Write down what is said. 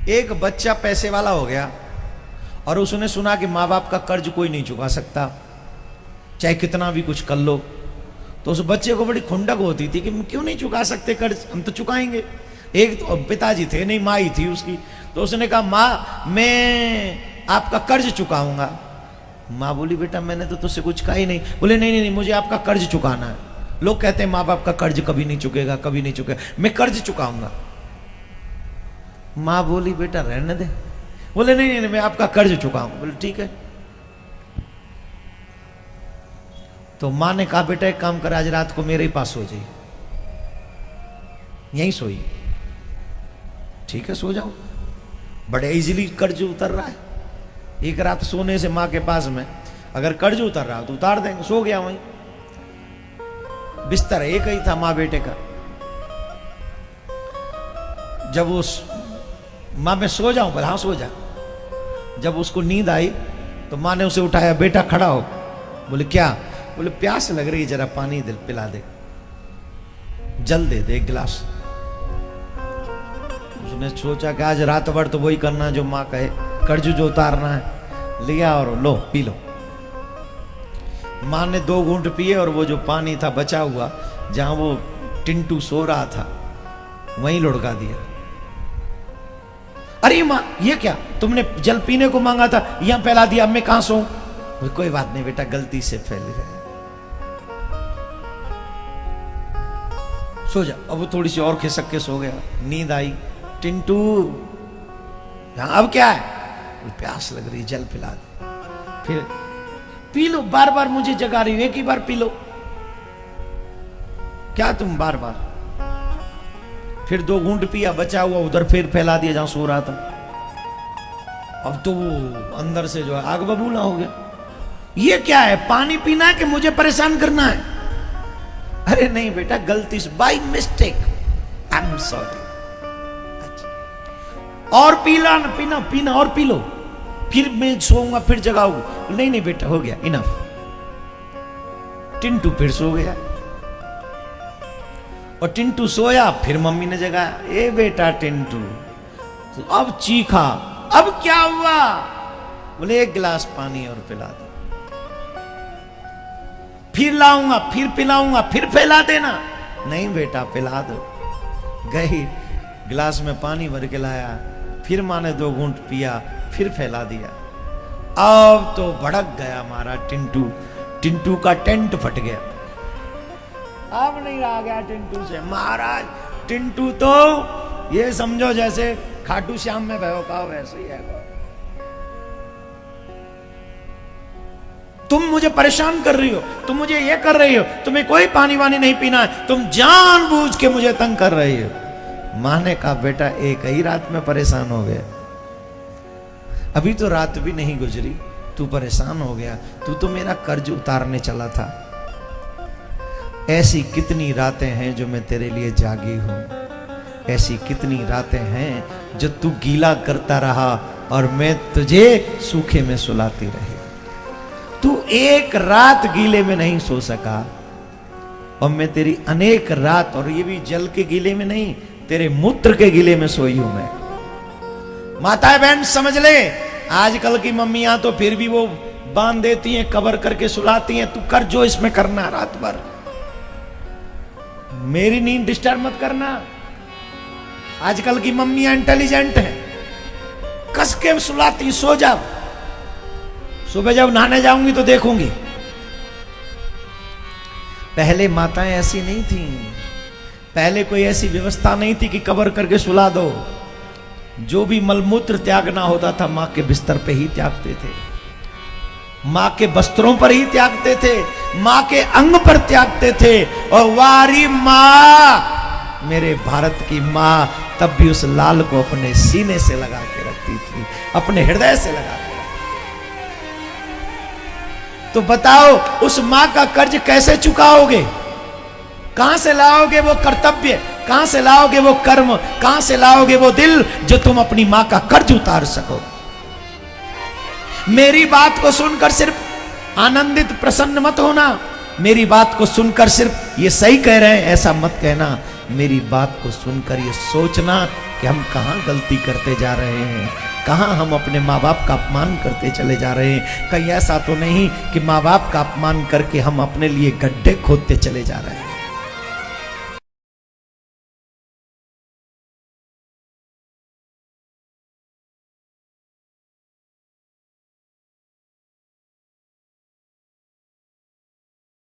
एक बच्चा पैसे वाला हो गया और उसने सुना कि माँ बाप का कर्ज कोई नहीं चुका सकता, चाहे कितना भी कुछ कर लो। तो उस बच्चे को बड़ी खुंडक होती थी कि हम क्यों नहीं चुका सकते कर्ज, हम तो चुकाएंगे। एक तो पिताजी थे नहीं, माँ ही थी उसकी। तो उसने कहा माँ मैं आपका कर्ज चुकाऊंगा। माँ बोली बेटा मैंने तो तुझसे कुछ कहा ही नहीं। बोले नहीं नहीं नहीं, मुझे आपका कर्ज चुकाना है। लोग कहते हैं माँ बाप का कर्ज कभी नहीं चुकेगा, कभी नहीं चुकेगा, मैं कर्ज चुकाऊंगा। माँ बोली बेटा रहने दे। बोले नहीं नहीं मैं आपका कर्ज चुकाऊंगा। बोले ठीक है। तो माँ ने कहा बेटा एक काम कर, आज रात को मेरे ही पास सो जाइए, यहीं सोई। ठीक है सो जाओ। बड़े इजीली कर्ज उतर रहा है। एक रात सोने से माँ के पास में अगर कर्ज उतर रहा तो उतार देंगे। सो गया वहीं, बिस्तर एक ही था माँ बेटे का। जब उस माँ मैं सो जाऊं, बोले हाँ सो जा। जब उसको नींद आई तो माँ ने उसे उठाया, बेटा खड़ा हो। बोले क्या? बोले प्यास लग रही है, जरा पानी दिल पिला दे, जल दे दे एक गिलास। उसने सोचा कि आज रात भर तो वही करना जो माँ कहे, कर्ज जो उतारना है। लिया और लो पी लो। माँ ने 2 घूंट पिए और वो जो पानी था बचा हुआ, जहां वो टिंटू सो रहा था वहीं लुढ़का दिया। अरे माँ ये क्या, तुमने जल पीने को मांगा था, यहां फैला दिया, अब मैं कहां सोऊं? कोई बात नहीं बेटा, गलती से फैल गया, सो जा। अब वो थोड़ी सी और खिसक के सो गया। नींद आई। टिंटू अब क्या है? प्यास लग रही, जल पिला दे। फिर पी लो, बार बार मुझे जगा रही हो, एक ही बार पी लो। क्या तुम बार बार? फिर 2 घूंट पिया, बचा हुआ उधर फिर फैला दिया जहां सो रहा था। अब तो वो अंदर से जो है आग बबूला हो गया। ये क्या है, पानी पीना है कि मुझे परेशान करना है? अरे नहीं बेटा, गलती से, by mistake, I am sorry. और पीला ना, पीना पीना और पी लो, फिर मैं सोऊंगा, फिर जगाऊंगा। नहीं नहीं बेटा हो गया, इनफ। टिंटू फिर सो गया और टिंटू सोया, फिर मम्मी ने जगाया, ए बेटा टिंटू। तो अब चीखा, अब क्या हुआ? बोले 1 गिलास पानी और पिला दो। फिर लाऊंगा, फिर पिलाऊंगा, फिर फैला देना। नहीं बेटा पिला दो। गई, गिलास में पानी भर के लाया, फिर माँ ने 2 घूंट पिया, फिर फैला दिया। अब तो भड़क गया हमारा टिंटू। टिंटू का टेंट फट गया। अब नहीं रहा गया टिंटू से। महाराज टिंटू तो ये समझो जैसे खाटू श्याम में भयो का वैसे ही है। तुम मुझे परेशान कर रही हो, तुम मुझे ये कर रही हो, तुम्हें कोई पानी वानी नहीं पीना है, तुम जानबूझ के मुझे तंग कर रही हो। माँ ने कहा बेटा एक ही रात में परेशान हो गया, अभी तो रात भी नहीं गुजरी, तू परेशान हो गया। तू तो मेरा कर्ज उतारने चला था। ऐसी कितनी रातें हैं जो मैं तेरे लिए जागी हूं, ऐसी कितनी रातें हैं जो तू गीला करता रहा और मैं तुझे सूखे में सुलाती रही। तू एक रात गीले में नहीं सो सका और मैं तेरी अनेक रात, और ये भी जल के गीले में नहीं, तेरे मूत्र के गीले में सोई हूं मैं। माताएं बहन समझ ले, आजकल की मम्मियां तो फिर भी वो बांध देती हैं, कवर करके सुलाती हैं। तू कर जो इसमें करना रात भर, मेरी नींद डिस्टर्ब मत करना। आजकल की मम्मियां इंटेलिजेंट हैं, कस के सुलाती, सो जाओ, सुबह जब नहाने जाऊंगी तो देखूंगी। पहले माताएं ऐसी नहीं थी, पहले कोई ऐसी व्यवस्था नहीं थी कि कवर करके सुला दो। जो भी मलमूत्र त्यागना होता था मां के बिस्तर पे ही त्यागते थे, मां के वस्त्रों पर ही त्यागते थे, मां के अंग पर त्यागते थे। और वारी मां, मेरे भारत की मां तब भी उस लाल को अपने सीने से लगा के रखती थी, अपने हृदय से लगा के। तो बताओ उस मां का कर्ज कैसे चुकाओगे? कहां से लाओगे वो कर्तव्य, कहां से लाओगे वो कर्म, कहां से लाओगे वो दिल जो तुम अपनी मां का कर्ज उतार सको? मेरी बात को सुनकर सिर्फ आनंदित प्रसन्न मत होना, मेरी बात को सुनकर सिर्फ ये सही कह रहे हैं ऐसा मत कहना। मेरी बात को सुनकर ये सोचना कि कि हम कहाँ गलती करते जा रहे हैं, कहाँ हम अपने माँ बाप का अपमान करते चले जा रहे हैं। कहीं ऐसा तो नहीं कि माँ बाप का अपमान करके हम अपने लिए गड्ढे खोदते चले जा रहे हैं।